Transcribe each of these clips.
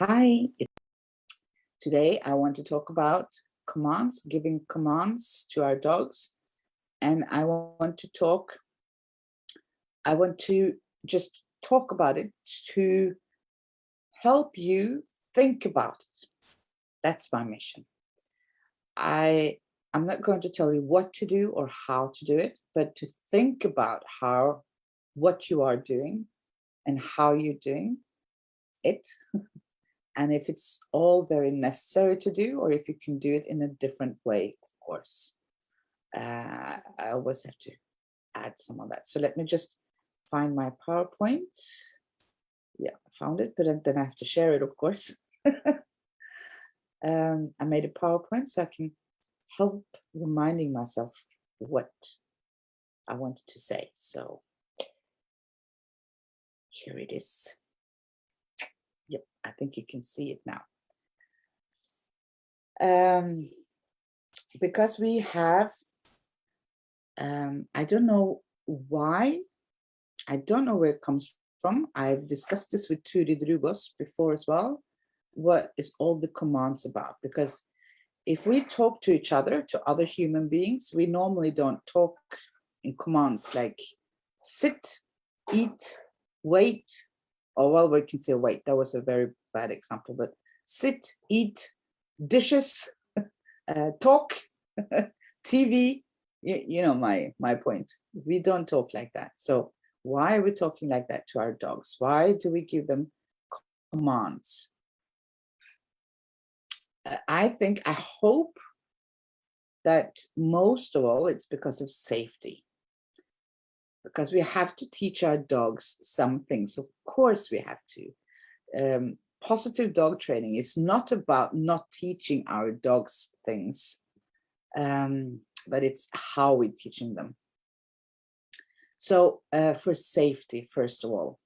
Hi, today I want to talk about commands, giving commands to our dogs. And I want to just talk about it to help you think about it. That's my mission. I'm not going to tell you what to do or how to do it, but to think about what you are doing and how you're doing it. And if it's all very necessary to do, or if you can do it in a different way, of course. I always have to add some of that. So let me just find my PowerPoint. Yeah, I found it, but then I have to share it, of course. I made a PowerPoint so I can help reminding myself what I wanted to say. So here it is. Yep, I think you can see it now. Because we have, I don't know why, I don't know where it comes from. I've discussed this with Turid Rugaas before as well. What is all the commands about? Because if we talk to each other, to other human beings, we normally don't talk in commands like sit, eat, wait, or well, we can say wait. That was a very bad example, but sit, eat, dishes, talk, TV, you know my point. We don't talk like that. So why are we talking like that to our dogs? Why do we give them commands? I hope that most of all, it's because of safety. Because we have to teach our dogs some things. Of course we have to. Positive dog training is not about not teaching our dogs things, but it's how we're teaching them. So for safety, first of all,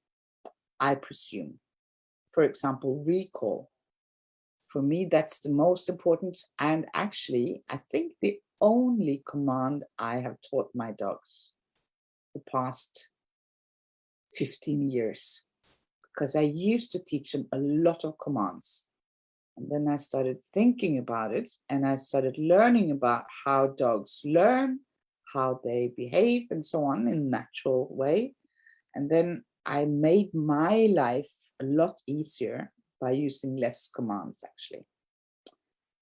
I presume, for example, recall. For me, that's the most important. And actually, I think the only command I have taught my dogs the past 15 years, because I used to teach them a lot of commands. And then I started thinking about it, and I started learning about how dogs learn, how they behave, and so on in a natural way. And then I made my life a lot easier by using less commands, actually.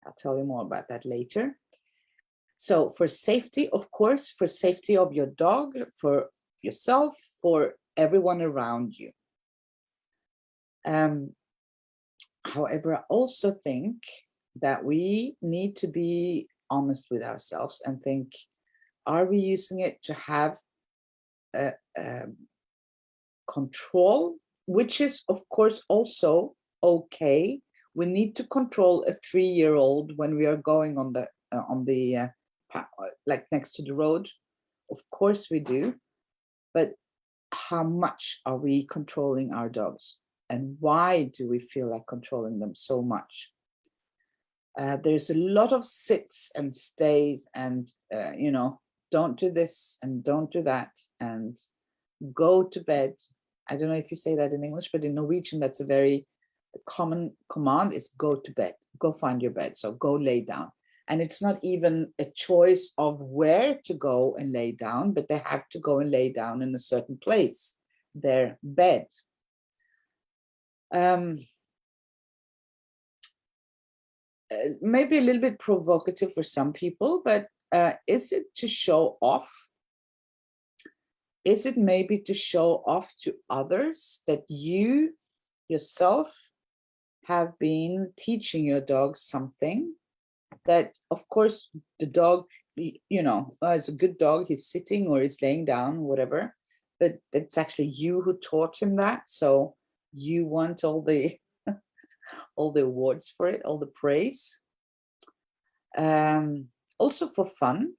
I'll tell you more about that later. So for safety, of course, for safety of your dog, for yourself, for everyone around you. However, I also think that we need to be honest with ourselves and think, are we using it to have control, which is, of course, also okay. We need to control a 3-year-old when we are going on the like next to the road. Of course we do, but how much are we controlling our dogs, and why do we feel like controlling them so much? There's a lot of sits and stays and don't do this and don't do that and go to bed. I don't know if you say that in English, but in Norwegian that's a very common command, is go to bed, go find your bed, so go lay down. And it's not even a choice of where to go and lay down, but they have to go and lay down in a certain place, their bed. Maybe a little bit provocative for some people, but is it to show off? Is it maybe to show off to others that you yourself have been teaching your dog something that, of course, the dog, it's a good dog, he's sitting or he's laying down, whatever, but it's actually you who taught him that. So you want all the all the awards for it, all the praise. Also for fun.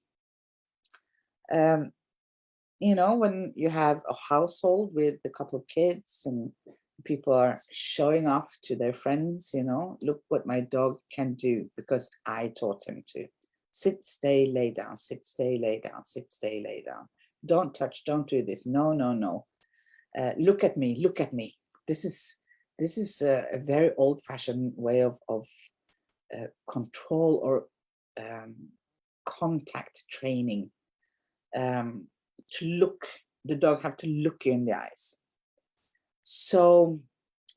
When you have a household with a couple of kids and people are showing off to their friends, look what my dog can do because I taught him to. Sit, stay, lay down, sit, stay, lay down, sit, stay, lay down. Don't touch, don't do this. No, no, no. Look at me, look at me. This is this is a very old-fashioned way of control or contact training. To look, the dog have to look you in the eyes. So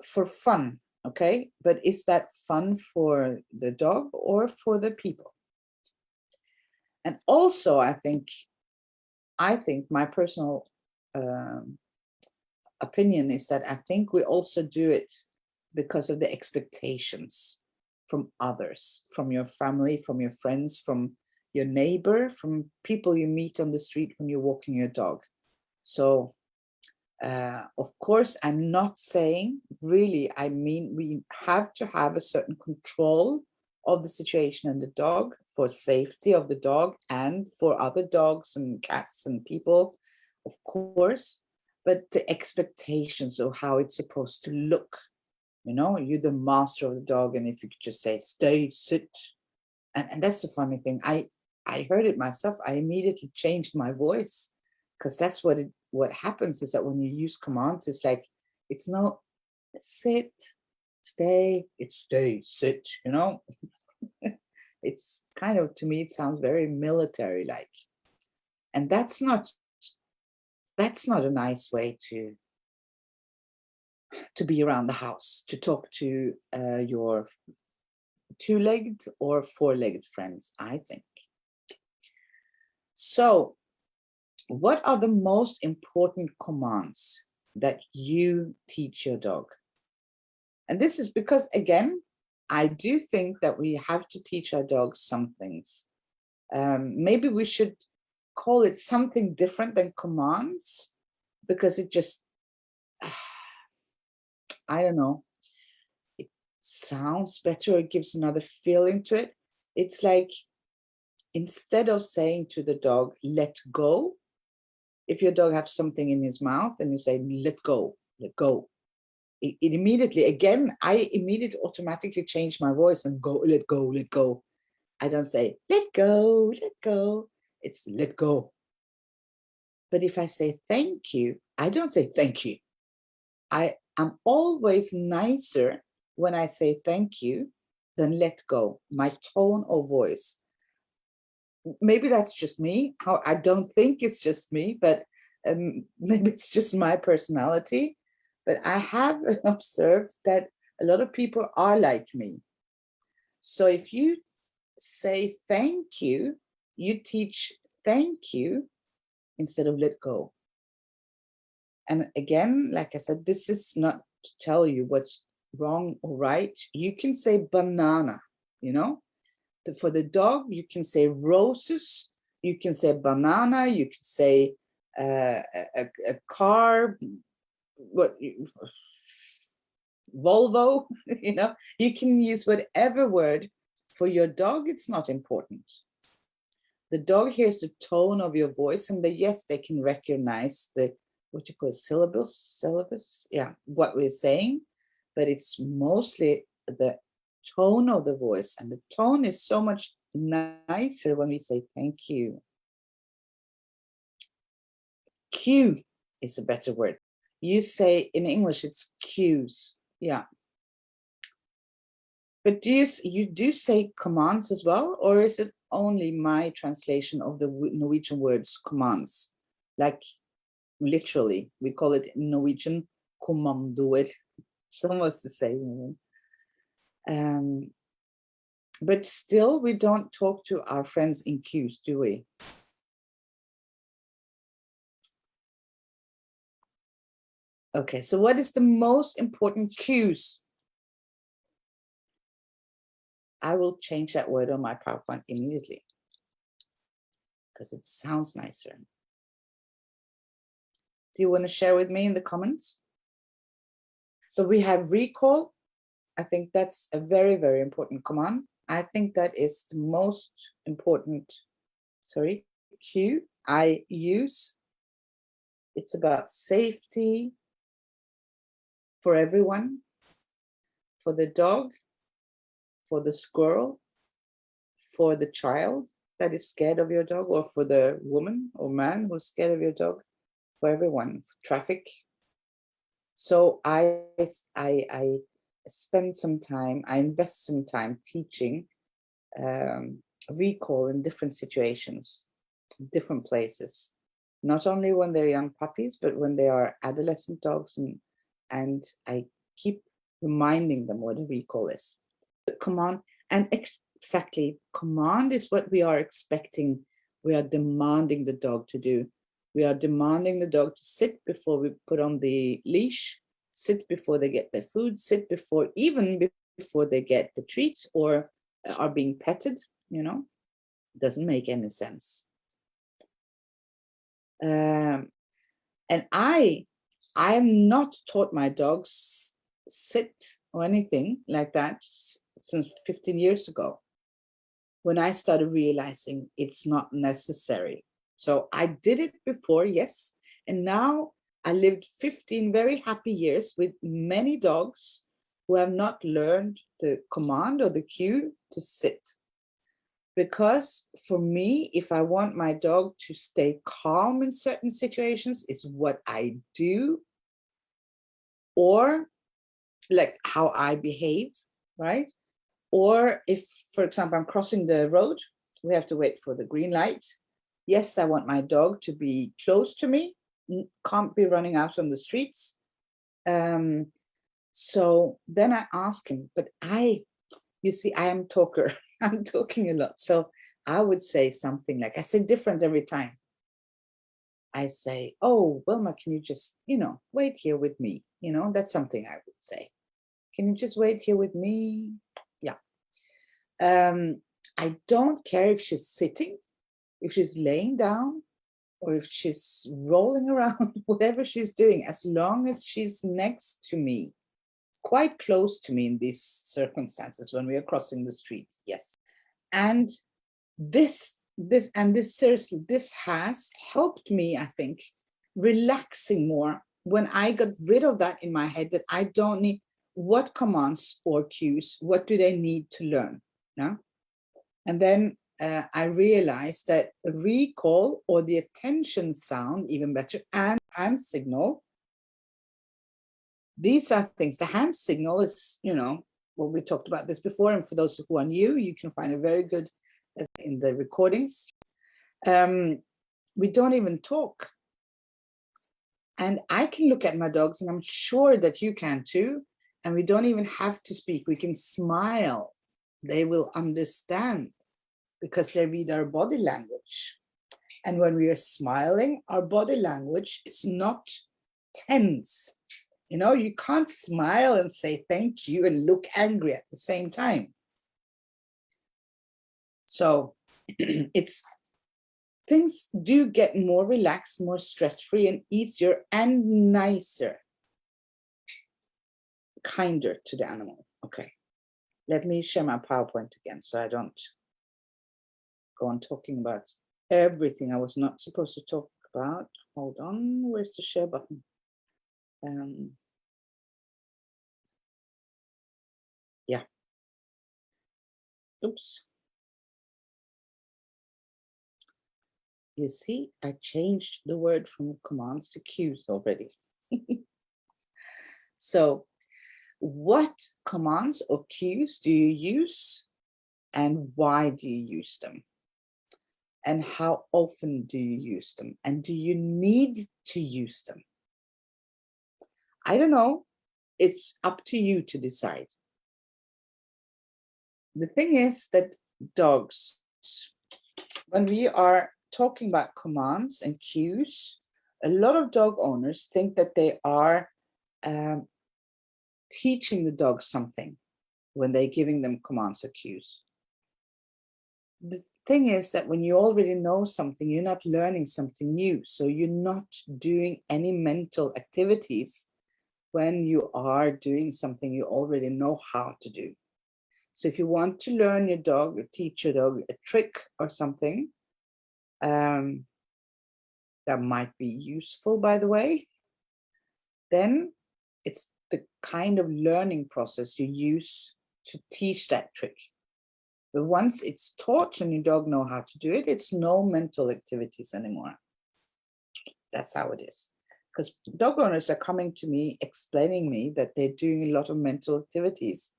for fun, okay, but is that fun for the dog or for the people? And also, I think my personal opinion is that I think we also do it because of the expectations from others, from your family, from your friends, from your neighbor, from people you meet on the street when you're walking your dog. So of course, I'm not saying, really, I mean, we have to have a certain control of the situation and the dog for safety of the dog and for other dogs and cats and people, of course, but the expectations of how it's supposed to look, you know, you're the master of the dog, and if you could just say, stay, sit, and that's the funny thing. I heard it myself. I immediately changed my voice, because that's what happens is that when you use commands, it's like, it's no sit, stay, it's stay, sit, you know. It's kind of, to me, it sounds very military like, and that's not a nice way to be around the house, to talk to your two-legged or four-legged friends, I think. So what are the most important commands that you teach your dog? And this is because, again, I do think that we have to teach our dogs some things. Maybe we should call it something different than commands, because it just, I don't know, it sounds better, it gives another feeling to it. It's like, instead of saying to the dog, let go, if your dog has something in his mouth and you say, let go, it immediately, again, I immediately automatically change my voice and go, let go, let go. I don't say, let go, let go. It's let go. But if I say thank you, I don't say thank you. I'm always nicer when I say thank you than let go. My tone of voice. Maybe that's just me. How I don't think it's just me, but maybe it's just my personality. But I have observed that a lot of people are like me. So if you say thank you, you teach thank you instead of let go. And again, like I said, this is not to tell you what's wrong or right. You can say banana, you know. For the dog, you can say roses, you can say banana, you can say a car, what, Volvo, you know, you can use whatever word. For your dog, it's not important. The dog hears the tone of your voice, and yes, they can recognize the, what you call syllabus, yeah, what we're saying, but it's mostly the tone of the voice, and the tone is so much nicer when we say thank you. Cue is a better word. You say in English it's cues, yeah. But you do say commands as well, or is it only my translation of the Norwegian words commands? Like literally, we call it in Norwegian kommandoer. It's almost the same. But still, we don't talk to our friends in cues, do we? Okay, so what is the most important cues? I will change that word on my PowerPoint immediately, because it sounds nicer. Do you want to share with me in the comments? So we have recall. I think that's a very, very important command. I think that is the most important, cue I use. It's about safety for everyone, for the dog, for the squirrel, for the child that is scared of your dog, or for the woman or man who's scared of your dog, for everyone, for traffic. So I spend some time, I invest some time teaching recall in different situations, different places, not only when they're young puppies, but when they are adolescent dogs. And I keep reminding them what a recall is. But command, and exactly, command is what we are expecting. We are demanding the dog to do. We are demanding the dog to sit before we put on the leash, sit before they get their food, sit before, even before they get the treat or are being petted, you know. It doesn't make any sense. And I am not taught my dogs sit or anything like that since 15 years ago, when I started realizing it's not necessary. So I did it before, yes. And now I lived 15 very happy years with many dogs who have not learned the command or the cue to sit. Because for me, if I want my dog to stay calm in certain situations, it's what I do, or like how I behave, right? Or if, for example, I'm crossing the road, we have to wait for the green light. Yes, I want my dog to be close to me, can't be running out on the streets. So then I ask him, but you see, I am talker. I'm talking a lot. So I would say something like, I say different every time. I say, oh, Wilma, can you just, wait here with me? That's something I would say. Can you just wait here with me? Yeah. I don't care if she's sitting, if she's laying down, or if she's rolling around, whatever she's doing, as long as she's next to me, quite close to me in these circumstances when we are crossing the street. Yes. And this seriously, this has helped me, I think, relaxing more when I got rid of that in my head, that I don't need what commands or cues, what do they need to learn? No? And then I realized that a recall, or the attention sound, even better, and hand signal, these are things. The hand signal is, well, we talked about this before, and for those who are new, you can find a very good in the recordings. We don't even talk. And I can look at my dogs, and I'm sure that you can too, and we don't even have to speak. We can smile. They will understand, because they read our body language. And when we are smiling, our body language is not tense. You can't smile and say thank you and look angry at the same time. So things do get more relaxed, more stress-free, and easier and nicer, kinder to the animal. Okay, let me share my PowerPoint again so I don't go on talking about everything I was not supposed to talk about. Hold on, where's the share button? Yeah. Oops. You see, I changed the word from commands to cues already. So what commands or cues do you use, and why do you use them? And how often do you use them? And do you need to use them? I don't know. It's up to you to decide. The thing is that dogs, when we are talking about commands and cues, a lot of dog owners think that they are teaching the dog something when they're giving them commands or cues. The thing is that when you already know something, you're not learning something new. So you're not doing any mental activities when you are doing something you already know how to do. So if you want to learn your dog or teach your dog a trick or something, that might be useful, by the way, then it's the kind of learning process you use to teach that trick. But once it's taught and your dog know how to do it, it's no mental activities anymore. That's how it is. because dog owners are coming to me explaining me that they're doing a lot of mental activities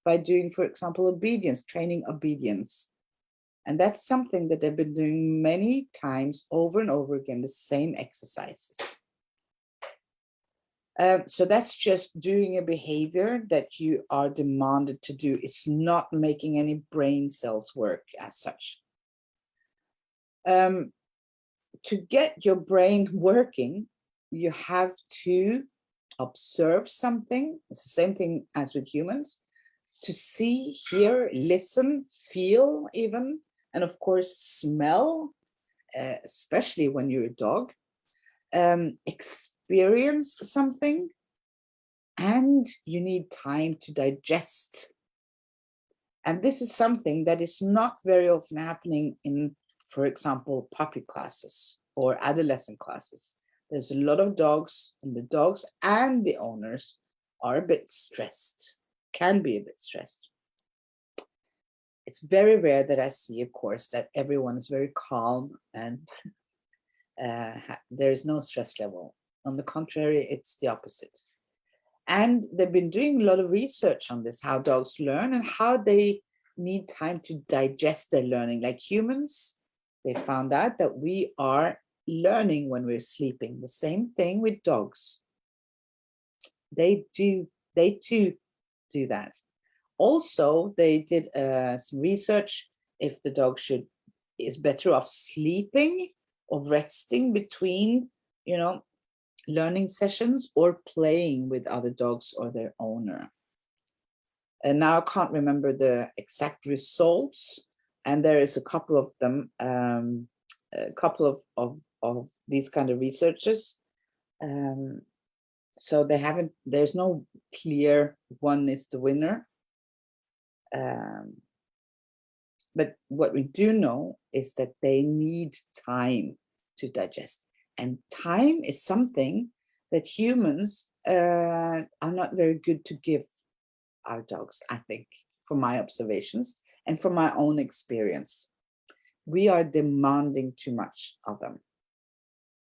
by doing, for example, obedience, training obedience. And that's something that they've been doing many times over and over again, the same exercises. So that's just doing a behavior that you are demanded to do. It's not making any brain cells work as such. To get your brain working, you have to observe something. It's the same thing as with humans. To see, hear, listen, feel even, and of course smell, especially when you're a dog. Experience something, and you need time to digest. And this is something that is not very often happening in, for example, puppy classes or adolescent classes. There's a lot of dogs, and the dogs and the owners are a bit stressed, can be a bit stressed. It's very rare that I see, of course, that everyone is very calm and there is no stress level. On the contrary, it's the opposite. And they've been doing a lot of research on this, how dogs learn and how they need time to digest their learning. Like humans, they found out that we are learning when we're sleeping. The same thing with dogs. They too do that. Also, they did some research if the dog is better off sleeping or resting between, learning sessions or playing with other dogs or their owner. And now I can't remember the exact results, and there is a couple of them, a couple of these kind of researchers. So there's no clear one is the winner. But what we do know is that they need time to digest. And time is something that humans are not very good to give our dogs, I think, from my observations and from my own experience. We are demanding too much of them.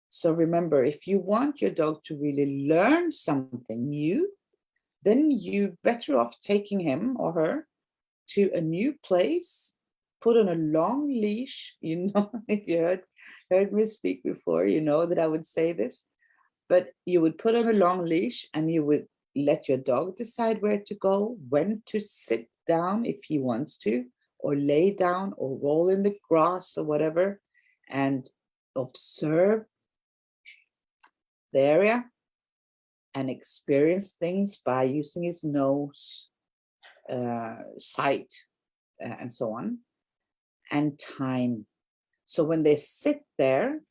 So remember, if you want your dog to really learn something new, then you're better off taking him or her to a new place, put on a long leash. If you heard me speak before, you know that I would say this, but you would put on a long leash and you would let your dog decide where to go, when to sit down if he wants to, or lay down or roll in the grass or whatever, and observe the area and experience things by using his nose, sight, and so on, and time. So when they sit there,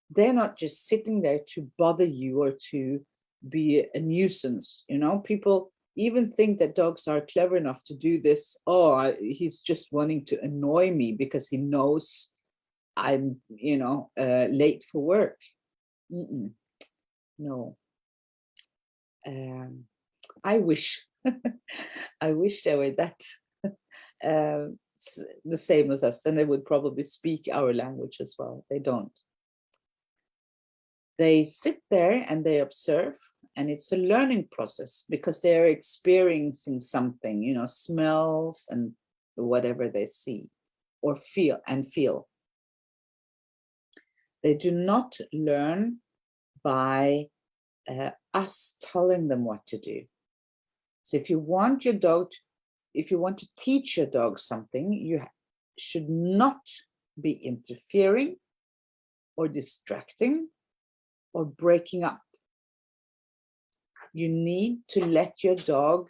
they're not just sitting there to bother you or to be a nuisance. People even think that dogs are clever enough to do this. Oh, he's just wanting to annoy me because he knows I'm, late for work. No. I wish, I wish they were that the same as us, and they would probably speak our language as well. They don't. They sit there and they observe, and it's a learning process because they're experiencing something, smells and whatever they see or feel. They do not learn by us telling them what to do. So if you want to teach your dog something, you should not be interfering or distracting or breaking up. You need to let your dog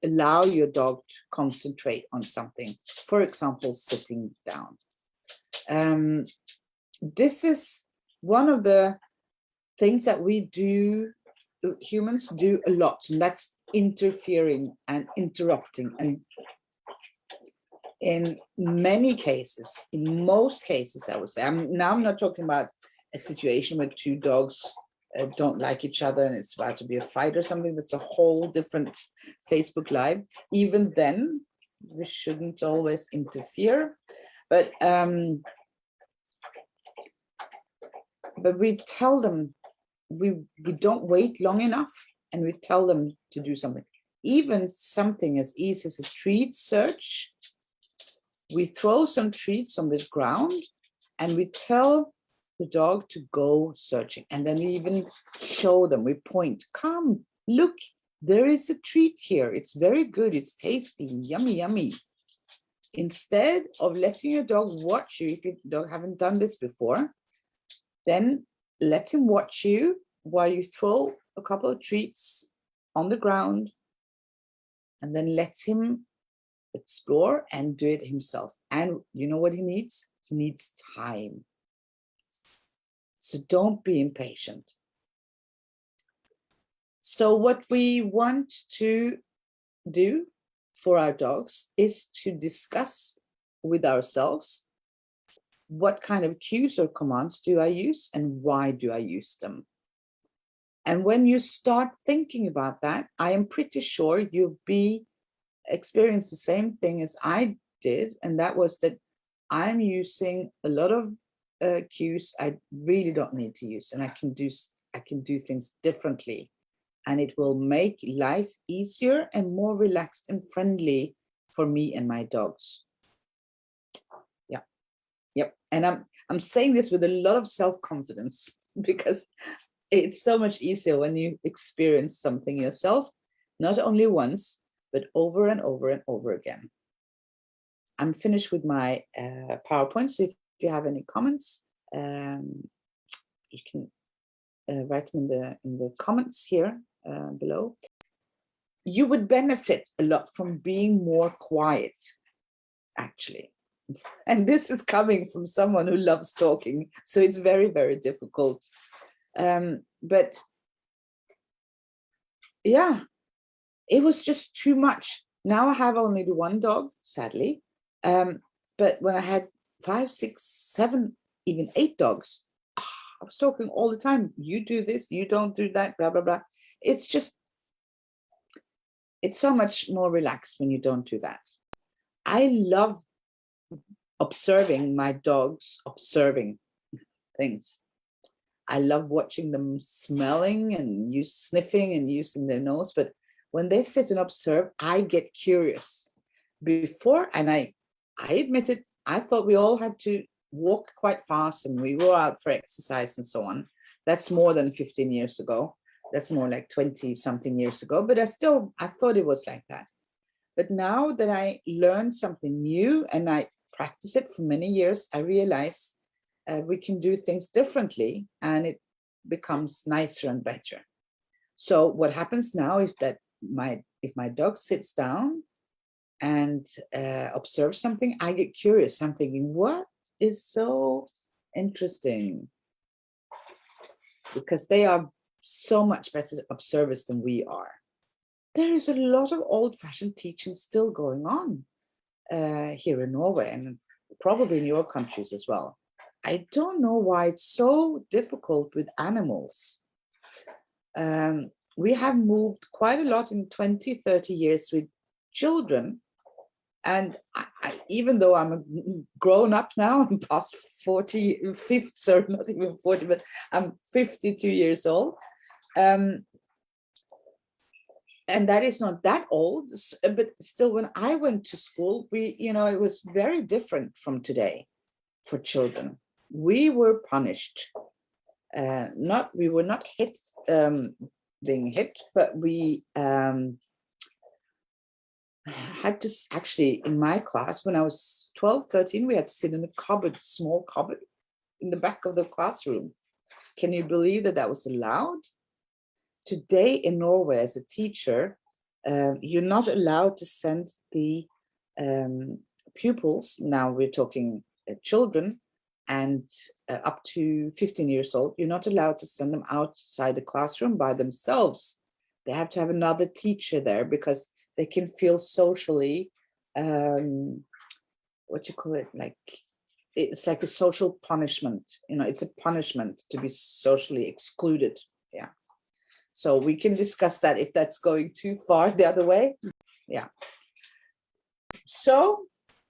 allow your dog to concentrate on something. For example, sitting down. This is one of the things that humans do a lot, and that's interfering and interrupting. And in many cases, in most cases, I would say, I'm not talking about a situation where two dogs don't like each other and it's about to be a fight or something. That's a whole different Facebook Live. Even then, we shouldn't always interfere. But but we tell them, we don't wait long enough, and we tell them to do something. Even something as easy as a treat search. We throw some treats on the ground and we tell the dog to go searching. And then we even show them, we point, come, look, there is a treat here. It's very good. It's tasty, yummy, yummy. Instead of letting your dog watch you, if your dog haven't done this before, then let him watch you while you throw a couple of treats on the ground, and then let him explore and do it himself. And you know what he needs? He needs time. So don't be impatient. So what we want to do for our dogs is to discuss with ourselves, what kind of cues or commands do I use and why do I use them? And when you start thinking about that, I am pretty sure you'll experience the same thing as I did, and that was that I'm using a lot of cues I really don't need to use, and I can do things differently, and it will make life easier and more relaxed and friendly for me and my dogs. Yep. And I'm saying this with a lot of self-confidence, because it's so much easier when you experience something yourself, not only once, but over and over and over again. I'm finished with my PowerPoint, so if you have any comments, you can write them in the comments here below. You would benefit a lot from being more quiet, actually. And this is coming from someone who loves talking, so it's very, very difficult. But yeah, it was just too much. Now I have only the one dog, sadly. But when I had 5, 6, 7, even 8 dogs, I was talking all the time. You do this, you don't do that, blah, blah, blah. It's so much more relaxed when you don't do that. I love observing my dogs, observing things. I love watching them smelling and sniffing and using their nose. But when they sit and observe, I get curious. Before, and I admit it, I thought we all had to walk quite fast and we were out for exercise and so on. That's more than 15 years ago. That's more like 20 something years ago. But I thought it was like that. But now that I learned something new and I practice it for many years, I realize we can do things differently and it becomes nicer and better. So what happens now is that if my dog sits down and observes something, I get curious. I'm thinking, what is so interesting? Because they are so much better observers than we are. There is a lot of old-fashioned teaching still going on here in Norway, and probably in your countries as well. I don't know why it's so difficult with animals. We have moved quite a lot in 20, 30 years with children. And even though I'm grown up now, I'm past 40, sorry, not even 40, but I'm 52 years old. And that is not that old, but still when I went to school, it was very different from today for children. We were punished. We were not being hit, but we had to actually, in my class, when I was 12, 13, we had to sit in a cupboard, small cupboard in the back of the classroom. Can you believe that was allowed? Today in Norway, as a teacher, you're not allowed to send the pupils, now we're talking children, and up to 15 years old, you're not allowed to send them outside the classroom by themselves. They have to have another teacher there because they can feel socially, it's like a social punishment. It's a punishment to be socially excluded. Yeah. So we can discuss that if that's going too far the other way. Yeah. So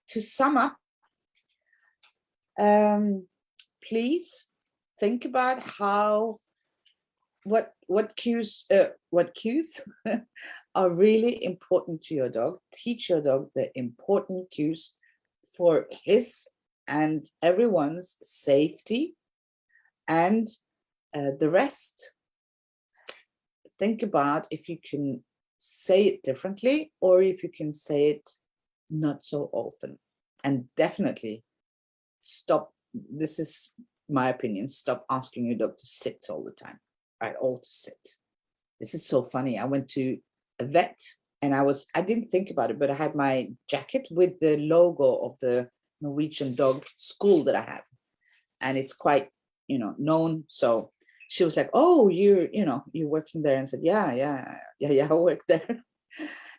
to sum up, please think about what cues are really important to your dog. Teach your dog the important cues for his and everyone's safety, and the rest, think about if you can say it differently or if you can say it not so often. And definitely stop, this is my opinion, stop asking your dog to sit all the time, right? All to sit. This is so funny. I went to a vet and I didn't think about it, but I had my jacket with the logo of the Norwegian dog school that I have. And it's quite, known. So she was like, "Oh, you're working there," and I said, yeah, I work there.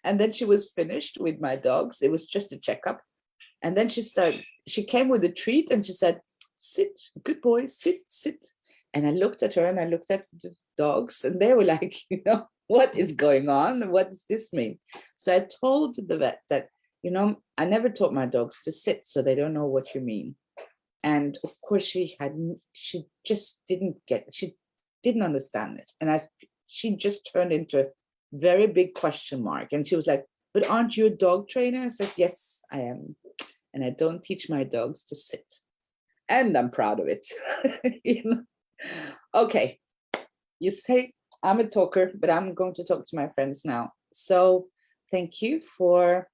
And then she was finished with my dogs. It was just a checkup. And then she came with a treat and she said, "Sit, good boy, sit, sit." And I looked at her and I looked at the dogs and they were like, what is going on? What does this mean? So I told the vet that, I never taught my dogs to sit, so they don't know what you mean. And of course she just she didn't understand it. And she just turned into a very big question mark. And she was like, "But aren't you a dog trainer?" I said, "Yes, I am. And I don't teach my dogs to sit." And I'm proud of it. Okay, you say I'm a talker, but I'm going to talk to my friends now. So thank you for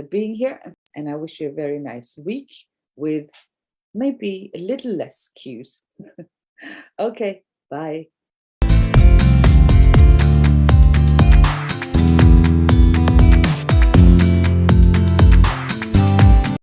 being here. And I wish you a very nice week with maybe a little less cues. Okay, bye.